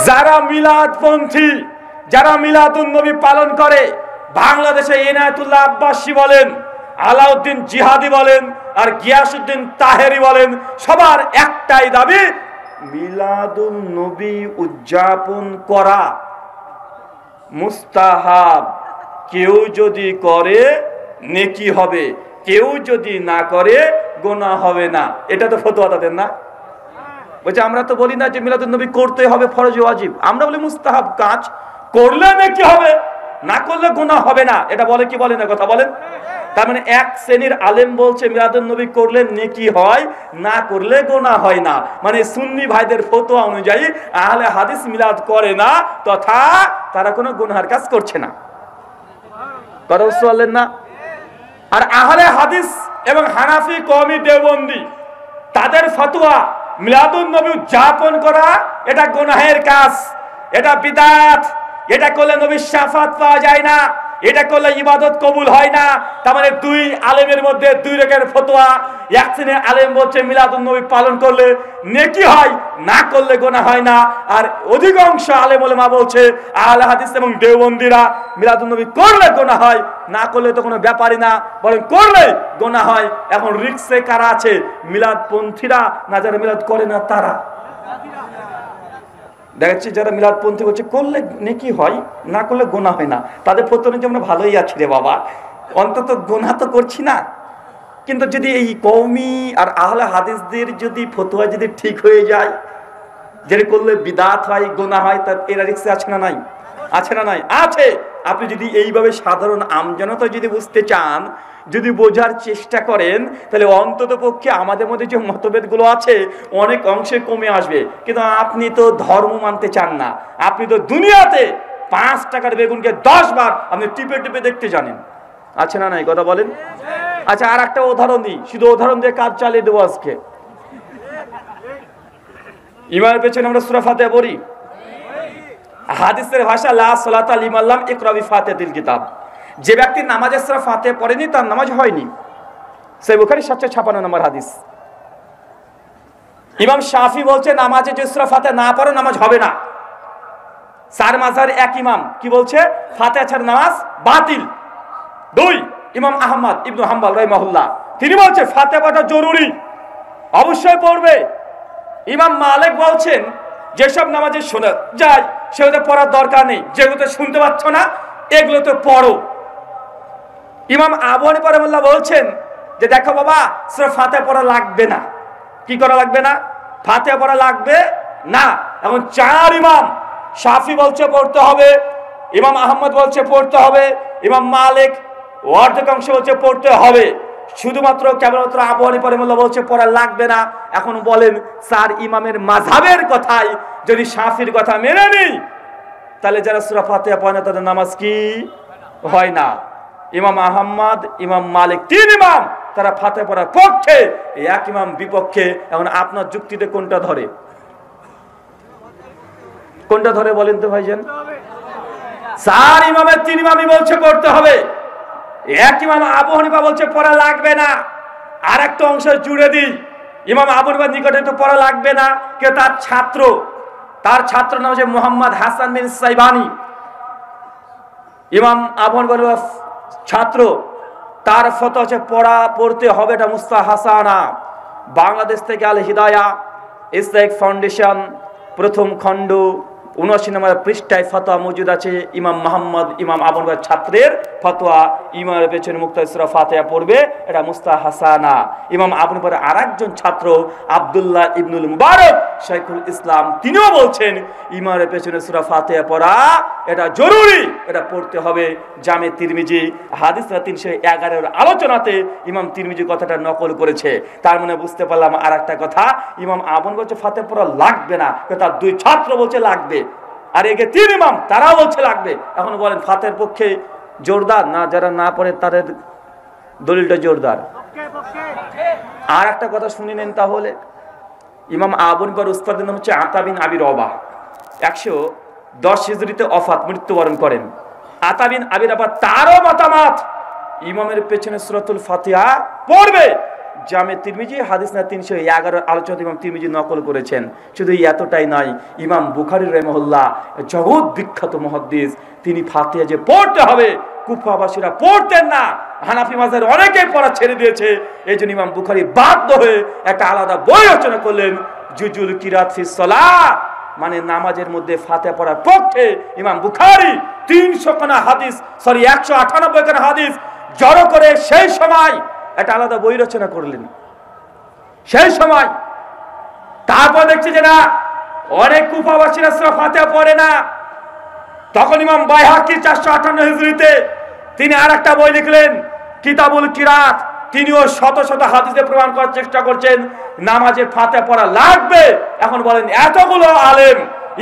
যারা মিলাদপন্থী, যারা মিলাদুন নবী পালন করে, বাংলাদেশে ইনায়েতুল্লাহ আব্বাসী বলেন, আলাউদ্দিন জিহাদি বলেন, আর গিয়াসউদ্দিন তাহেরি বলেন, সবার একটাই দাবি মিলাদুন নবী উদযাপন করা মুস্তাহাব। কেউ যদি করে নেকি হবে, কেউ যদি না করে গোনাহ হবে না। এটা তো ফতোয়া তাদের না। বলছে আমরা তো বলি না যে মিলাদুন নবী করতে হবে ফরজ ওয়াজিব, আমরা বলি মুস্তাহাব কাজ, করলে নেকি হবে, না করলে গোনাহ হবে না। এটা বলে কি বলে না, কথা বলেন। তার মানে এক শ্রেণীর আলেম বলছে মিলাদুন নবী করলে নেকি হয়, না করলে গোনাহ হয় না। মানে সুন্নি ভাইদের ফতোয়া অনুযায়ী আহলে হাদিস মিলাদ করে না, তথা তারা কোনো গুনাহের কাজ করছে না। কথা বুঝতে পারলেন না? আর আহলে হাদিস এবং হানাফি কওমি দেওবন্দি তাদের ফতোয়া মিলাদুন নবী উদযাপন করা এটা গুনাহের কাজ, এটা বিদআত, এটা করলে নবীর শাফাত পাওয়া যায় না, এটা করলে ইবাদত কবুল হয় না। তার মানে দুই আলেমের মধ্যে দুই রকমের ফতোয়া। এক শ্রেণীর আলেম বলছে মিলাদুন নবী পালন করলে নেকি হয়, না করলে গোনাহ হয় না। আর অধিকাংশ আলেম ওলামা বলছে আহলে হাদিস এবং দেওবন্দিরা মিলাদুন নবী করলে গোনাহ হয়, না করলে তো কোনো ব্যাপারই না, বরং করলে গোনাহ হয়। এখন রিক্সে কারা আছে? মিলাদপন্থীরা, না যারা মিলাদ করে না তারা। দেখাচ্ছি যারা মিলাদপন্থী বলছে করলে নেকি হয়, না করলে গোনাহ হয় না, তাদের ফতোয়া যে আমরা ভালোই আছি রে বাবা, অন্তত গোনাহ তো করছি না। কিন্তু যদি এই কওমি আর আহলে হাদিসদের যদি ফতোয়া যদি ঠিক হয়ে যায়, যেটা করলে বিদআত হয়, গোনাহ হয়, তার এরা রিক্সে আছে না নাই? আছে না নাই? আছে। আপনি যদি এইভাবে সাধারণ আমজনতা যদি বুঝতে চান, যদি বোঝার চেষ্টা করেন, তাহলে অন্তত পক্ষে আমাদের মধ্যে যে মতভেদগুলো আছে অনেক অংশে কমে আসবে। কিন্তু আপনি তো ধর্ম মানতে চান না, আপনি তো দুনিয়াতে 5 টাকার বেগুনকে 10 বার আপনি টিপে টিপে দেখতে জানেন। আছে না নাই? কথা বলেন। আচ্ছা, আর একটা উদাহরণ দিই, শুধু উদাহরণ দিয়ে কাজ চালিয়ে দেবো আজকে। ইমামের পেছনে আমরা সূরা ফাতিহা পড়ি, হাদিসের ভাষা লা সালাতা লিমান লাম ইকরা বিফাতিহাতিল কিতাব। যে ব্যক্তি নামাজে সূরা ফাতিহা পড়েনি তার নামাজ হয়নি। সহিহ বুখারী 756 নম্বর হাদিস। ইমাম শাফি বলছে নামাজে যে সূরা ফাতিহা না পড়ো নামাজ হবে না। চার মাযহাবের এক ইমাম কি বলছে? ফাতিহা ছাড়া নামাজ বাতিল। 2 ইমাম আহমদ ইবনে হাম্বল রাহিমাহুল্লাহ, তিনি বলছে ফাতিহা পড়া জরুরি, অবশ্যই পড়বে। ইমাম মালিক বলছেন যেসব নামাজে শোনা যায় সেগুলোতে পড়ার দরকার নেই, যেগুলোতে শুনতে পাচ্ছ না এগুলোতে পড়ো। ইমাম আবু হানিফা রাহিমাহুল্লাহ বলছেন যে দেখো বাবা, সূরা ফাতিহা পড়া লাগবে না। কি করা লাগবে না? ফাতিহা পড়া লাগবে না। এখন 4 ইমাম, শাফি বলছে পড়তে হবে, ইমাম আহমদ বলছে পড়তে হবে, ইমাম মালিক অর্ধেকাংশ বলছে পড়তে হবে, শুধুমাত্র কেবলমাত্র আবু হানিফা রাহিমাহুল্লাহ বলছে পড়া লাগবে না। এখন বলেন 4 ইমামের মাযহাবের কথাই যদি শাফির কথা মেনে নিই, তাহলে যারা সূরা ফাতিহা পড়ে না তাদের নামাজ কি হয় না? ইমাম আহমদ, ইমাম মালিক 3 ইমাম তারা ফাতিহা পড়ার পক্ষে, এক ইমাম বিপক্ষে। এখন আপনার যুক্তিতে কোনটা ধরে? কোনটা ধরে বলেন তো ভাইজান? 4 ইমামের 3 ইমামই বলছে পড়তে হবে, এক ইমাম আবু হানিফা বলছে পড়া লাগবে না। আর একটা অংশ জুড়ে দিই, ইমাম আবু হানিফার নিকটে তো পড়া লাগবে না, কে? তার ছাত্র, তার ছাত্র নাম হচ্ছে মুহাম্মদ হাসান বিন সাইবানি। ইমাম আবু হানিফার ছাত্র, তার ফতোয়া হচ্ছে পড়তে হবে, এটা মুস্তাহাসানা। বাংলাদেশ থেকে আল হিদায়া ইসলামিক ফাউন্ডেশন প্রথম খণ্ড 79 নম্বর পৃষ্ঠায় ফতোয়া মজুদ আছে। ইমাম মুহাম্মদ ইমাম আবু হানিফার ছাত্রের ফতোয়া, ইমামের পেছনে মুক্তাদি সূরা ফাতিহা পড়বে, এটা মুস্তাহাসানা। ইমাম আবু হানিফার আরেকজন ছাত্র আব্দুল্লাহ ইবনুল মুবারক শাইখুল ইসলাম, তিনিও বলছেন ইমামের পেছনে সূরা ফাতিহা পড়া এটা জরুরি, এটা পড়তে হবে। জামে তিরমিজি হাদিস 311 এর আলোচনাতে ইমাম তিরমিজি কথাটা নকল করেছে। তার মানে বুঝতে পারলাম আর একটা কথা, ইমাম আবু হানিফা বলছে ফাতিহা পড়া লাগবে না, তার 2 ছাত্র বলছে লাগবে, আর একে 3 ইমাম তারাও বলছে লাগবে। এখন বলেন ফাতিহার পক্ষে জোরদার না যারা না পড়ে তাদের দলিলটা জোরদার? আর একটা কথা শুনে নেন তাহলে। ইমাম আবু হানিফার উস্তাদের নাম হচ্ছে আতা বিন আবি রবাহ, 110 হিজরিতে ওফাত, মৃত্যুবরণ করেন। আতা বিন আবি রবাহ তারও মতামত ইমামের পেছনে সূরাতুল ফাতিহা পড়বে, জামে তিরমিজি হাদিস না 311 আলোচনা ইমাম তিরমিজি নকল করেছেন। শুধু এতটাই নয়, ইমাম বুখারী রাহিমাহুল্লাহ জগৎ বিখ্যাত মুহাদ্দিস, তিনি ফাতিহা যে পড়তে হবে কুফাবাসীরা পড়তেন না, হানাফি মাযহাবের অনেকেই পড়া ছেড়ে দিয়েছে। এই জন্য ইমাম বুখারী বাধ্য হয়ে একটা আলাদা বই রচনা করলেন, জুজুল কিরাত ফিস সালাহ, মানে নামাজের মধ্যে ফাতিহা পড়ার পক্ষে ইমাম বুখারী 300 খানা হাদিস, 198 খানা হাদিস জড়ো করে সেই সময় একটা আলাদা বই রচনা করলেন। সেই সময় তারপর দেখছি যে না, অনেক কুফাবাসীরা ফাতিহা পড়ে না। তখন ইমাম বাইহাকি 458 হিজরিতে তিনি আরেকটা বই লিখলেন, কিতাবুল কিরাত। তিনিও শত শত হাদিসে প্রমাণ করার চেষ্টা করছেন নামাজে ফাতিহা পড়া লাগবে। এখন বলেন এতগুলো আলেম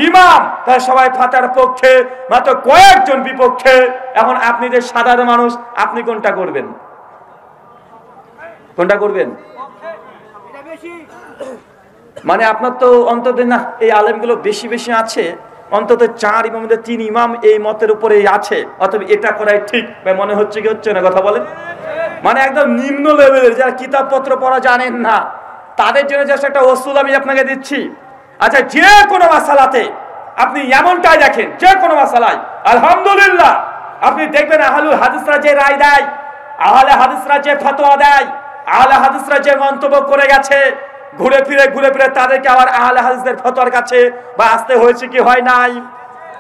ইমাম, তারা সবাই ফাতিহার পক্ষে, মাত্র কয়েকজন বিপক্ষে। এখন আপনি যে সাধারণ মানুষ, আপনি কোনটা করবেন? কোনটা করবেন? মানে আপনার তো অন্তত না, এই আলেমগুলো বেশি বেশি আছে, অন্তত 4 ইমামদের 3 ইমাম এই মতের উপরে আছে, অথবা এটা করাই ঠিক। মনে হচ্ছে কি হচ্ছে না? কথা বলেন। মানে একদম নিম্ন লেভেলের যারা কিতাবপত্র পড়া জানেন না, তাদের জন্য জাস্ট একটা ওসুল আমি আপনাকে দিচ্ছি। আচ্ছা, যে কোনো মাসালাতে আপনি এমনটাই দেখেন, যে কোনো মাসালায় আলহামদুলিল্লাহ আপনি দেখবেন আহলুল হাদিসরা যে রায় দেয়, আহলে হাদিসরা যে ফতোয়া দেয়, আহলে হাদিসরা যে মন্তব্য করে গেছে, ঘুরে ফিরে তাদেরকে আবার আহলে হাদিসদের ফতোয়ার কাছে বা আসতে হয়েছে কি হয় নাই।